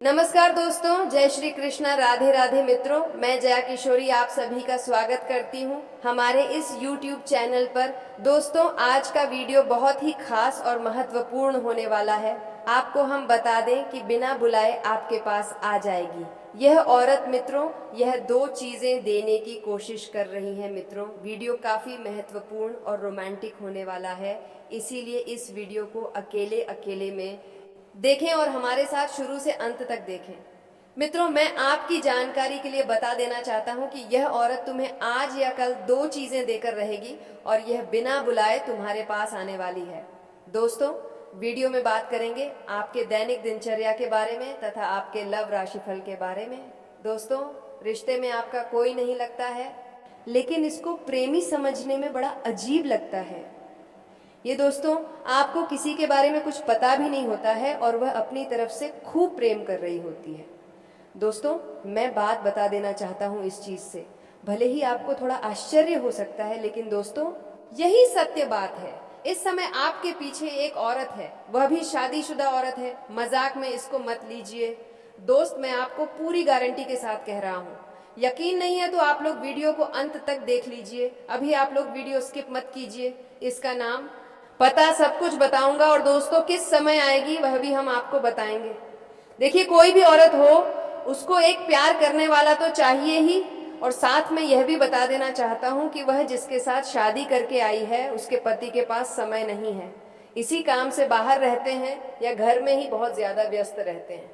नमस्कार दोस्तों, जय श्री कृष्णा, राधे राधे मित्रों। मैं जया किशोरी आप सभी का स्वागत करती हूं हमारे इस YouTube चैनल पर। दोस्तों, आज का वीडियो बहुत ही खास और महत्वपूर्ण होने वाला है। आपको हम बता दें कि बिना बुलाए आपके पास आ जाएगी यह औरत। मित्रों, यह दो चीजें देने की कोशिश कर रही है। मित्रों, वीडियो काफी महत्वपूर्ण और रोमांटिक होने वाला है, इसीलिए इस वीडियो को अकेले अकेले में देखें और हमारे साथ शुरू से अंत तक देखें। मित्रों, मैं आपकी जानकारी के लिए बता देना चाहता हूं कि यह औरत तुम्हें आज या कल दो चीजें देकर रहेगी और यह बिना बुलाए तुम्हारे पास आने वाली है। दोस्तों, वीडियो में बात करेंगे आपके दैनिक दिनचर्या के बारे में तथा आपके लव राशिफल के बारे में। दोस्तों, रिश्ते में आपका कोई नहीं लगता है, लेकिन इसको प्रेमी समझने में बड़ा अजीब लगता है। ये दोस्तों, आपको किसी के बारे में कुछ पता भी नहीं होता है और वह अपनी तरफ से खूब प्रेम कर रही होती है। दोस्तों, मैं बात बता देना चाहता हूँ इस चीज से, भले ही आपको थोड़ा आश्चर्य हो सकता है, लेकिन दोस्तों यही सत्य बात है। इस समय आपके पीछे एक औरत है, वह भी शादीशुदा औरत है। मजाक में इसको मत लीजिए दोस्त, मैं आपको पूरी गारंटी के साथ कह रहा हूँ। यकीन नहीं है तो आप लोग वीडियो को अंत तक देख लीजिए। अभी आप लोग वीडियो स्किप मत कीजिए। इसका नाम पता सब कुछ बताऊंगा और दोस्तों किस समय आएगी वह भी हम आपको बताएंगे। देखिए, कोई भी औरत हो, उसको एक प्यार करने वाला तो चाहिए ही, और साथ में यह भी बता देना चाहता हूं कि वह जिसके साथ शादी करके आई है उसके पति के पास समय नहीं है। इसी काम से बाहर रहते हैं या घर में ही बहुत ज्यादा व्यस्त रहते हैं,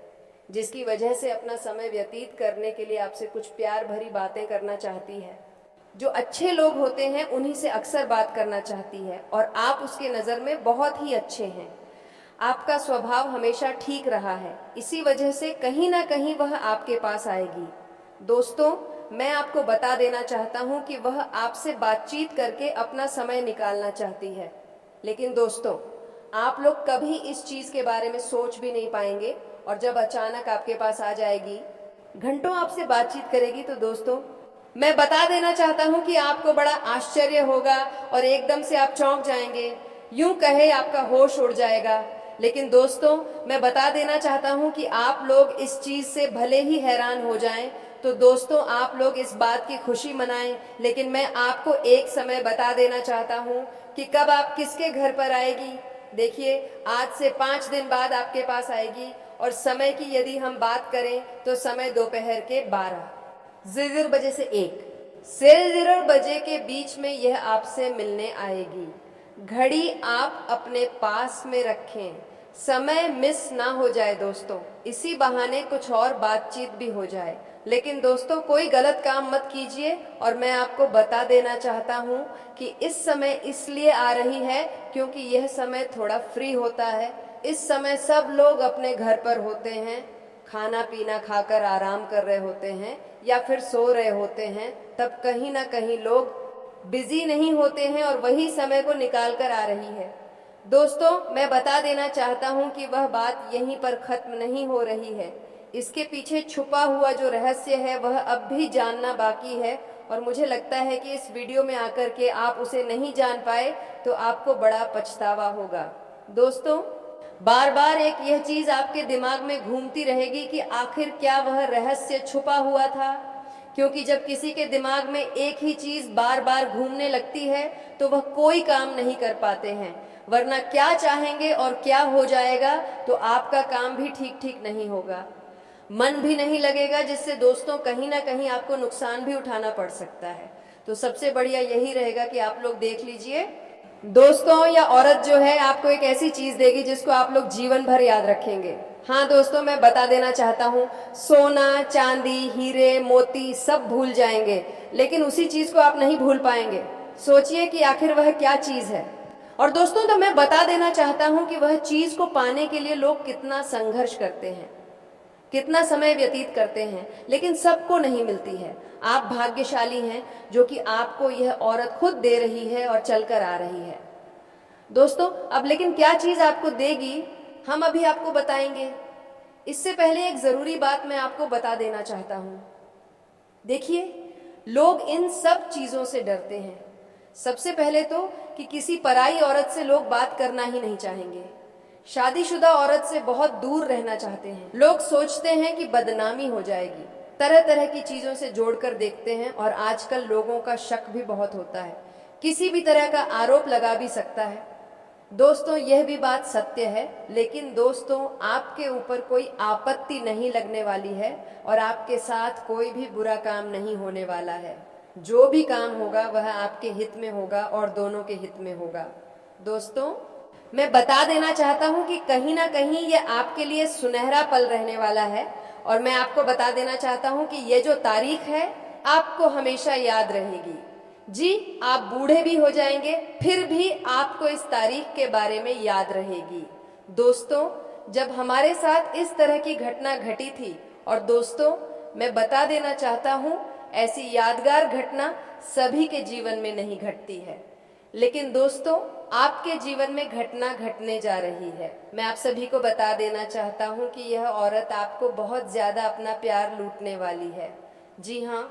जिसकी वजह से अपना समय व्यतीत करने के लिए आपसे कुछ प्यार भरी बातें करना चाहती है। जो अच्छे लोग होते हैं उन्हीं से अक्सर बात करना चाहती है और आप उसके नज़र में बहुत ही अच्छे हैं। आपका स्वभाव हमेशा ठीक रहा है, इसी वजह से कहीं ना कहीं वह आपके पास आएगी। दोस्तों, मैं आपको बता देना चाहता हूं कि वह आपसे बातचीत करके अपना समय निकालना चाहती है, लेकिन दोस्तों आप लोग कभी इस चीज़ के बारे में सोच भी नहीं पाएंगे। और जब अचानक आपके पास आ जाएगी, घंटों आपसे बातचीत करेगी, तो दोस्तों मैं बता देना चाहता हूं कि आपको बड़ा आश्चर्य होगा और एकदम से आप चौंक जाएंगे, यूं कहे आपका होश उड़ जाएगा। लेकिन दोस्तों, मैं बता देना चाहता हूं कि आप लोग इस चीज से भले ही हैरान हो जाएं, तो दोस्तों आप लोग इस बात की खुशी मनाएं। लेकिन मैं आपको एक समय बता देना चाहता हूं कि कब आप किसके घर पर आएगी। देखिए, आज से 5 दिन बाद आपके पास आएगी और समय की यदि हम बात करें तो समय दोपहर के 12 बजे से 1 के बीच में यह आपसे मिलने आएगी। घड़ी आप अपने पास में रखें, समय मिस ना हो जाए दोस्तों, इसी बहाने कुछ और बातचीत भी हो जाए। लेकिन दोस्तों कोई गलत काम मत कीजिए, और मैं आपको बता देना चाहता हूँ कि इस समय इसलिए आ रही है क्योंकि यह समय थोड़ा फ्री होता है। इस समय सब लोग अपने घर पर होते हैं, खाना पीना खाकर आराम कर रहे होते हैं या फिर सो रहे होते हैं। तब कहीं ना कहीं लोग बिजी नहीं होते हैं और वही समय को निकाल कर आ रही है। दोस्तों, मैं बता देना चाहता हूं कि वह बात यहीं पर खत्म नहीं हो रही है। इसके पीछे छुपा हुआ जो रहस्य है वह अब भी जानना बाकी है, और मुझे लगता है कि इस वीडियो में आकर के आप उसे नहीं जान पाए तो आपको बड़ा पछतावा होगा। दोस्तों, बार बार एक यह चीज आपके दिमाग में घूमती रहेगी कि आखिर क्या वह रहस्य छुपा हुआ था, क्योंकि जब किसी के दिमाग में एक ही चीज बार बार घूमने लगती है तो वह कोई काम नहीं कर पाते हैं। वरना क्या चाहेंगे और क्या हो जाएगा, तो आपका काम भी ठीक ठीक नहीं होगा, मन भी नहीं लगेगा, जिससे दोस्तों कहीं ना कहीं आपको नुकसान भी उठाना पड़ सकता है। तो सबसे बढ़िया यही रहेगा कि आप लोग देख लीजिए दोस्तों, या औरत जो है आपको एक ऐसी चीज देगी जिसको आप लोग जीवन भर याद रखेंगे। हाँ दोस्तों, मैं बता देना चाहता हूँ, सोना चांदी हीरे मोती सब भूल जाएंगे, लेकिन उसी चीज को आप नहीं भूल पाएंगे। सोचिए कि आखिर वह क्या चीज है। और दोस्तों, तो मैं बता देना चाहता हूँ कि वह चीज को पाने के लिए लोग कितना संघर्ष करते हैं, कितना समय व्यतीत करते हैं, लेकिन सबको नहीं मिलती है। आप भाग्यशाली हैं जो कि आपको यह औरत खुद दे रही है और चलकर आ रही है। दोस्तों, अब लेकिन क्या चीज आपको देगी हम अभी आपको बताएंगे। इससे पहले एक जरूरी बात मैं आपको बता देना चाहता हूं। देखिए, लोग इन सब चीजों से डरते हैं। सबसे पहले तो कि किसी पराई औरत से लोग बात करना ही नहीं चाहेंगे। शादीशुदा औरत से बहुत दूर रहना चाहते हैं। लोग सोचते हैं कि बदनामी हो जाएगी, तरह तरह की चीजों से जोड़कर देखते हैं और आजकल लोगों का शक भी बहुत होता है, किसी भी तरह का आरोप लगा भी सकता है। दोस्तों, यह भी बात सत्य है, लेकिन दोस्तों आपके ऊपर कोई आपत्ति नहीं लगने वाली है और आपके साथ कोई भी बुरा काम नहीं होने वाला है। जो भी काम होगा वह आपके हित में होगा और दोनों के हित में होगा। दोस्तों, मैं बता देना चाहता हूं कि कहीं ना कहीं यह आपके लिए सुनहरा पल रहने वाला है और मैं आपको बता देना चाहता हूं कि यह जो तारीख है आपको हमेशा याद रहेगी। जी, आप बूढ़े भी हो जाएंगे फिर भी आपको इस तारीख के बारे में याद रहेगी। दोस्तों, जब हमारे साथ इस तरह की घटना घटी थी, और दोस्तों मैं बता देना चाहता हूं ऐसी यादगार घटना सभी के जीवन में नहीं घटती है, लेकिन दोस्तों आपके जीवन में घटना घटने जा रही है। मैं आप सभी को बता देना चाहता हूं कि यह औरत आपको बहुत ज्यादा अपना प्यार लूटने वाली है। जी हाँ,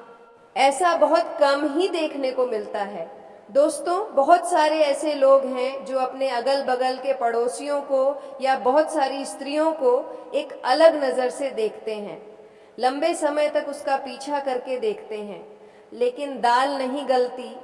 ऐसा बहुत कम ही देखने को मिलता है। दोस्तों, बहुत सारे ऐसे लोग हैं जो अपने अगल बगल के पड़ोसियों को या बहुत सारी स्त्रियों को एक अलग नज़र से देखते हैं, लंबे समय तक उसका पीछा करके देखते हैं, लेकिन दाल नहीं गलती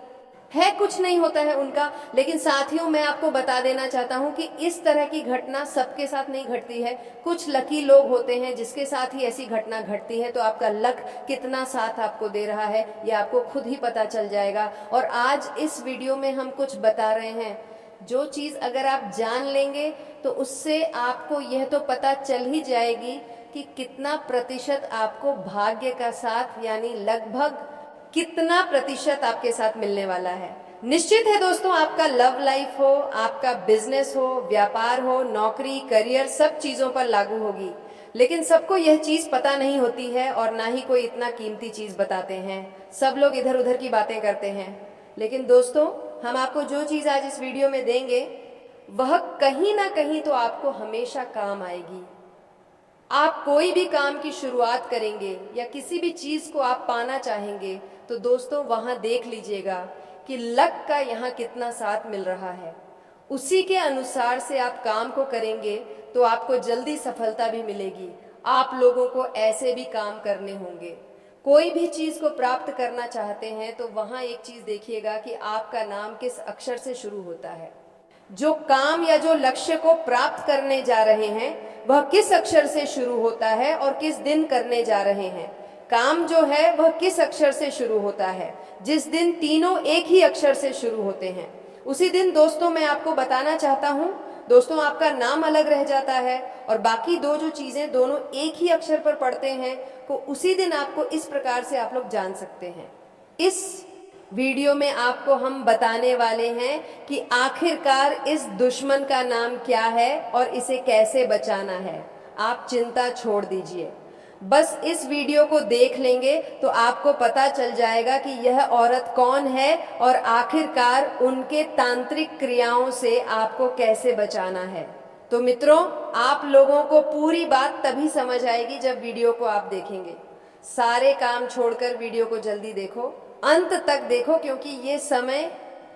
है, कुछ नहीं होता है उनका। लेकिन साथियों, मैं आपको बता देना चाहता हूं कि इस तरह की घटना सबके साथ नहीं घटती है। कुछ लकी लोग होते हैं जिसके साथ ही ऐसी घटना घटती है। तो आपका लक कितना साथ आपको दे रहा है ये आपको खुद ही पता चल जाएगा। और आज इस वीडियो में हम कुछ बता रहे हैं, जो चीज़ अगर आप जान लेंगे तो उससे आपको यह तो पता चल ही जाएगी कि कितना प्रतिशत आपको भाग्य का साथ, यानी लगभग कितना प्रतिशत आपके साथ मिलने वाला है। निश्चित है दोस्तों, आपका लव लाइफ हो, आपका बिजनेस हो, व्यापार हो, नौकरी, करियर, सब चीजों पर लागू होगी। लेकिन सबको यह चीज पता नहीं होती है और ना ही कोई इतना कीमती चीज बताते हैं। सब लोग इधर उधर की बातें करते हैं। लेकिन दोस्तों, हम आपको जो चीज आज इस वीडियो में देंगे वह कहीं ना कहीं तो आपको हमेशा काम आएगी। आप कोई भी काम की शुरुआत करेंगे या किसी भी चीज को आप पाना चाहेंगे तो दोस्तों वहां देख लीजिएगा कि लक का यहाँ कितना साथ मिल रहा है। उसी के अनुसार से आप काम को करेंगे तो आपको जल्दी सफलता भी मिलेगी। आप लोगों को ऐसे भी काम करने होंगे। कोई भी चीज को प्राप्त करना चाहते हैं तो वहां एक चीज देखिएगा कि आपका नाम किस अक्षर से शुरू होता है। जो काम या जो लक्ष्य को प्राप्त करने जा रहे हैं वह किस अक्षर से शुरू होता है और किस दिन करने जा रहे हैं। काम जो है वह किस अक्षर से शुरू होता है। जिस दिन तीनों एक ही अक्षर से शुरू होते हैं उसी दिन दोस्तों मैं आपको बताना चाहता हूं, दोस्तों आपका नाम अलग रह जाता है और बाकी दो जो चीजें दोनों एक ही अक्षर पर पढ़ते हैं को उसी दिन आपको इस प्रकार से आप लोग जान सकते हैं। इस वीडियो में आपको हम बताने वाले हैं कि आखिरकार इस दुश्मन का नाम क्या है और इसे कैसे बचाना है। आप चिंता छोड़ दीजिए, बस इस वीडियो को देख लेंगे तो आपको पता चल जाएगा कि यह औरत कौन है और आखिरकार उनके तांत्रिक क्रियाओं से आपको कैसे बचाना है। तो मित्रों, आप लोगों को पूरी बात तभी समझ आएगी जब वीडियो को आप देखेंगे। सारे काम छोड़कर वीडियो को जल्दी देखो, अंत तक देखो, क्योंकि ये समय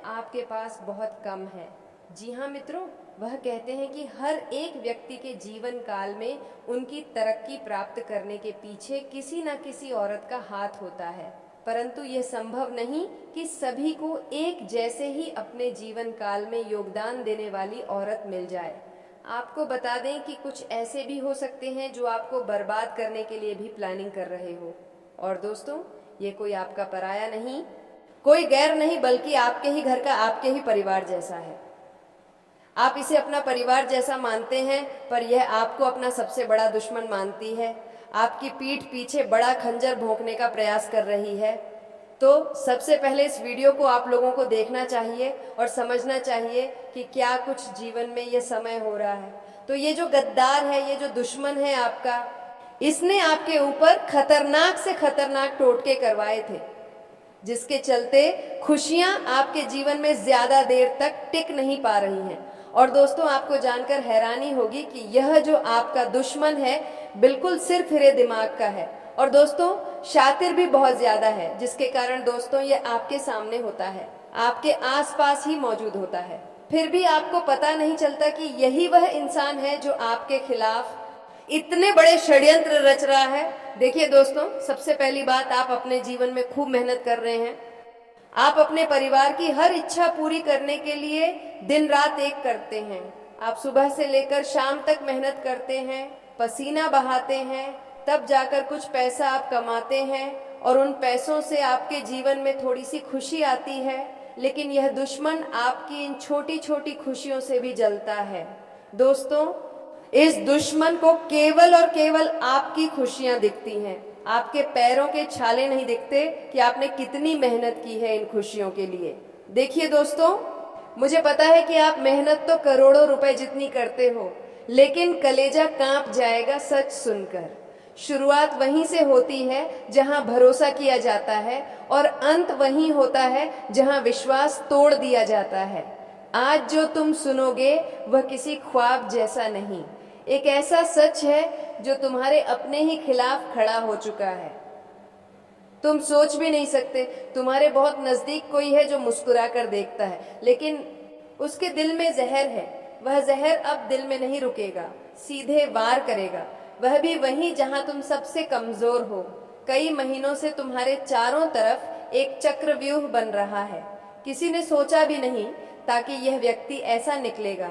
आपके पास बहुत कम है। जी हाँ मित्रों, वह कहते हैं कि हर एक व्यक्ति के जीवन काल में उनकी तरक्की प्राप्त करने के पीछे किसी न किसी औरत का हाथ होता है, परंतु यह संभव नहीं कि सभी को एक जैसे ही अपने जीवन काल में योगदान देने वाली औरत मिल जाए। आपको बता दें कि कुछ ऐसे भी हो सकते हैं जो आपको बर्बाद करने के लिए भी प्लानिंग कर रहे हो। और दोस्तों, ये कोई आपका पराया नहीं, कोई गैर नहीं, बल्कि आपके ही घर का, आपके ही परिवार जैसा है। आप इसे अपना परिवार जैसा मानते हैं, पर यह आपको अपना सबसे बड़ा दुश्मन मानती है। आपकी पीठ पीछे बड़ा खंजर भोंकने का प्रयास कर रही है। तो सबसे पहले इस वीडियो को आप लोगों को देखना चाहिए और समझना चाहिए कि क्या कुछ जीवन में ये समय हो रहा है। तो ये जो गद्दार है, ये जो दुश्मन है आपका, इसने आपके ऊपर खतरनाक से खतरनाक टोटके करवाए थे, जिसके चलते खुशियां आपके जीवन में ज्यादा देर तक टिक नहीं पा रही हैं। और दोस्तों, आपको जानकर हैरानी होगी कि यह जो आपका दुश्मन है बिल्कुल सिर फिरे दिमाग का है और दोस्तों शातिर भी बहुत ज्यादा है, जिसके कारण दोस्तों ये आपके सामने होता है, आपके आसपास ही मौजूद होता है। फिर भी आपको पता नहीं चलता कि यही वह इंसान है जो आपके खिलाफ इतने बड़े षड्यंत्र रच रहा है। देखिए दोस्तों, सबसे पहली बात, आप अपने जीवन में खूब मेहनत कर रहे हैं। आप अपने परिवार की हर इच्छा पूरी करने के लिए दिन रात एक करते हैं। आप सुबह से लेकर शाम तक मेहनत करते हैं, पसीना बहाते हैं, तब जाकर कुछ पैसा आप कमाते हैं और उन पैसों से आपके जीवन में थोड़ी सी खुशी आती है। लेकिन यह दुश्मन आपकी इन छोटी छोटी खुशियों से भी जलता है। दोस्तों, इस दुश्मन को केवल और केवल आपकी खुशियां दिखती हैं, आपके पैरों के छाले नहीं दिखते कि आपने कितनी मेहनत की है इन खुशियों के लिए। देखिए दोस्तों, मुझे पता है कि आप मेहनत तो करोड़ों रुपए जितनी करते हो, लेकिन कलेजा कांप जाएगा सच सुनकर। शुरुआत वहीं से होती है जहां भरोसा किया जाता है और अंत वहीं होता है जहां विश्वास तोड़ दिया जाता है। आज जो तुम सुनोगे वह किसी ख्वाब जैसा नहीं, एक ऐसा सच है जो तुम्हारे अपने ही खिलाफ खड़ा हो चुका है। तुम सोच भी नहीं सकते, तुम्हारे बहुत नजदीक कोई है जो मुस्कुरा कर देखता है, लेकिन उसके दिल में जहर है। वह जहर अब दिल में नहीं रुकेगा, सीधे वार करेगा, वह भी वहीं जहां तुम सबसे कमजोर हो। कई महीनों से तुम्हारे चारों तरफ एक चक्रव्यूह बन रहा है। किसी ने सोचा भी नहीं ताकि यह व्यक्ति ऐसा निकलेगा।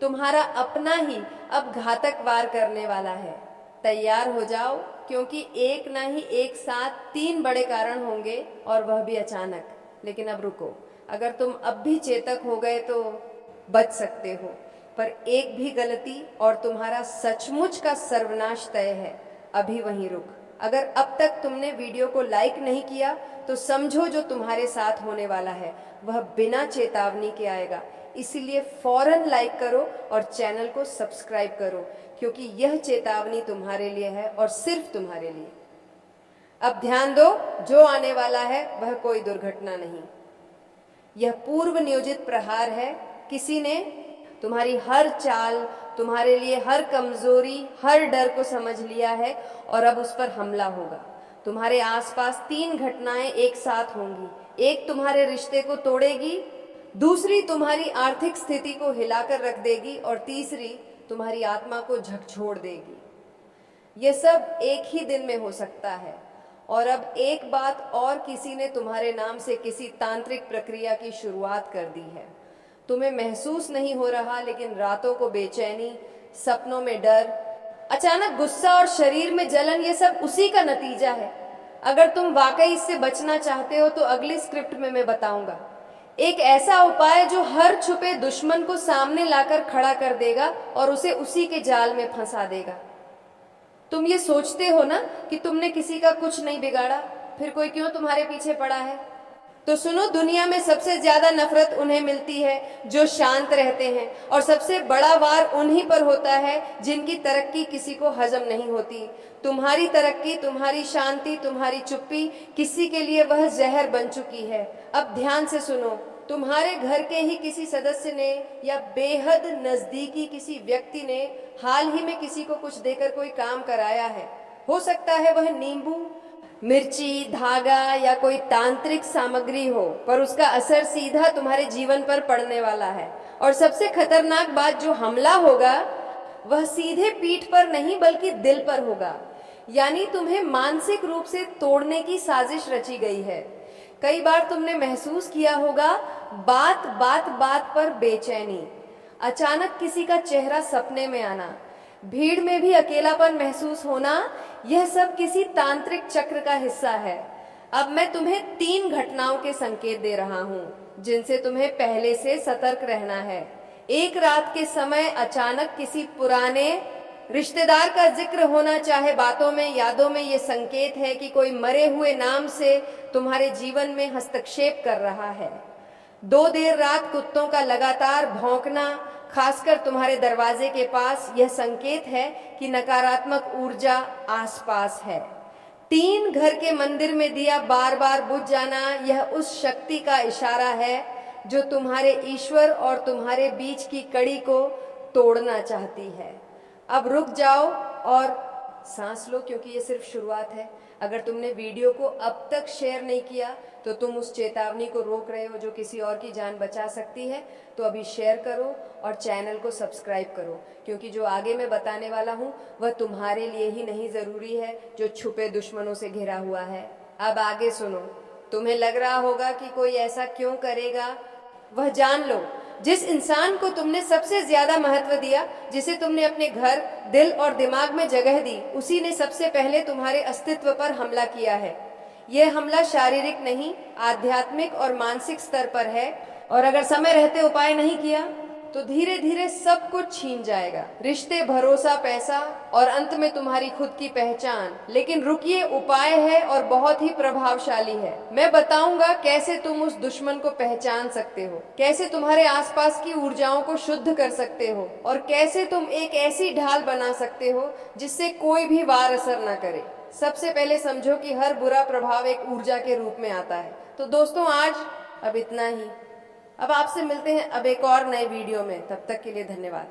तुम्हारा अपना ही अब घातक वार करने वाला है। तैयार हो जाओ, क्योंकि एक ना ही एक साथ 3 बड़े कारण होंगे, और वह भी अचानक। लेकिन अब रुको, अगर तुम अब भी चेतक हो गए तो बच सकते हो, पर एक भी गलती और तुम्हारा सचमुच का सर्वनाश तय है। अभी वहीं रुक। अगर अब तक तुमने वीडियो को लाइक नहीं किया तो समझो जो तुम्हारे साथ होने वाला है वह बिना चेतावनी के आएगा। इसीलिए फौरन लाइक करो और चैनल को सब्सक्राइब करो, क्योंकि यह चेतावनी तुम्हारे लिए है और सिर्फ तुम्हारे लिए। अब ध्यान दो, जो आने वाला है वह कोई दुर्घटना नहीं, यह पूर्व नियोजित प्रहार है। किसी ने तुम्हारी हर चाल, तुम्हारे लिए हर कमजोरी, हर डर को समझ लिया है और अब उस पर हमला होगा। तुम्हारे आसपास 3 घटनाएं एक साथ होंगी। एक तुम्हारे रिश्ते को तोड़ेगी, दूसरी तुम्हारी आर्थिक स्थिति को हिलाकर रख देगी और तीसरी तुम्हारी आत्मा को झकझोर देगी। ये सब एक ही दिन में हो सकता है। और अब एक बात और, किसी ने तुम्हारे नाम से किसी तांत्रिक प्रक्रिया की शुरुआत कर दी है। तुम्हें महसूस नहीं हो रहा, लेकिन रातों को बेचैनी, सपनों में डर, अचानक गुस्सा और शरीर में जलन, ये सब उसी का नतीजा है। अगर तुम वाकई इससे बचना चाहते हो तो अगली स्क्रिप्ट में मैं बताऊंगा एक ऐसा उपाय जो हर छुपे दुश्मन को सामने लाकर खड़ा कर देगा और उसे उसी के जाल में फंसा देगा। तुम ये सोचते हो ना कि तुमने किसी का कुछ नहीं बिगाड़ा, फिर कोई क्यों तुम्हारे पीछे पड़ा है? तो सुनो, दुनिया में सबसे ज्यादा नफरत उन्हें मिलती है जो शांत रहते हैं, और सबसे बड़ा वार उन्हीं पर होता है जिनकी तरक्की किसी को हजम नहीं होती। तुम्हारी तरक्की, तुम्हारी शांति, तुम्हारी चुप्पी किसी के लिए वह जहर बन चुकी है। अब ध्यान से सुनो, तुम्हारे घर के ही किसी सदस्य ने या बेहद नजदीकी किसी व्यक्ति ने हाल ही में किसी को कुछ देकर कोई काम कराया है। हो सकता है वह नींबू, मिर्ची, धागा या कोई तांत्रिक सामग्री हो, पर उसका असर सीधा तुम्हारे जीवन पर पड़ने वाला है। और सबसे खतरनाक बात, जो हमला होगा वह सीधे पीठ पर नहीं बल्कि दिल पर होगा। यानी तुम्हें मानसिक रूप से तोड़ने की साजिश रची गई है। कई बार तुमने महसूस किया होगा बात बात बात पर बेचैनी, अचानक किसी का चेहरा सपने में आना, भीड़ में भी अकेलापन महसूस होना, यह सब किसी तांत्रिक चक्र का हिस्सा है। अब मैं तुम्हें 3 घटनाओं के संकेत दे रहा हूं जिनसे तुम्हें पहले से सतर्क रहना है। एक रात के समय अचानक किसी पुराने रिश्तेदार का जिक्र होना, चाहे बातों में, यादों में, ये संकेत है कि कोई मरे हुए नाम से तुम्हारे जीवन में हस्तक्षेप कर रहा है। 2 देर रात कुत्तों का लगातार भौंकना, खासकर तुम्हारे दरवाजे के पास, यह संकेत है कि नकारात्मक ऊर्जा आसपास है। 3 घर के मंदिर में दिया बार बार बुझ जाना, यह उस शक्ति का इशारा है जो तुम्हारे ईश्वर और तुम्हारे बीच की कड़ी को तोड़ना चाहती है। अब रुक जाओ और सांस लो, क्योंकि ये सिर्फ शुरुआत है। अगर तुमने वीडियो को अब तक शेयर नहीं किया तो तुम उस चेतावनी को रोक रहे हो जो किसी और की जान बचा सकती है। तो अभी शेयर करो और चैनल को सब्सक्राइब करो, क्योंकि जो आगे मैं बताने वाला हूँ वह तुम्हारे लिए ही नहीं ज़रूरी है जो छुपे दुश्मनों से घिरा हुआ है। अब आगे सुनो। तुम्हें लग रहा होगा कि कोई ऐसा क्यों करेगा, वह जान लो। जिस इंसान को तुमने सबसे ज्यादा महत्व दिया, जिसे तुमने अपने घर, दिल और दिमाग में जगह दी, उसी ने सबसे पहले तुम्हारे अस्तित्व पर हमला किया है। यह हमला शारीरिक नहीं, आध्यात्मिक और मानसिक स्तर पर है। और अगर समय रहते उपाय नहीं किया तो धीरे धीरे सब कुछ छीन जाएगा, रिश्ते, भरोसा, पैसा और अंत में तुम्हारी खुद की पहचान। लेकिन रुकिए, उपाय है और बहुत ही प्रभावशाली है। मैं बताऊंगा कैसे तुम उस दुश्मन को पहचान सकते हो, कैसे तुम्हारे आसपास की ऊर्जाओं को शुद्ध कर सकते हो और कैसे तुम एक ऐसी ढाल बना सकते हो जिससे कोई भी वार असर न करे। सबसे पहले समझो कि हर बुरा प्रभाव एक ऊर्जा के रूप में आता है। तो दोस्तों, आज अब इतना ही। अब आपसे मिलते हैं अब एक और नए वीडियो में। तब तक के लिए धन्यवाद।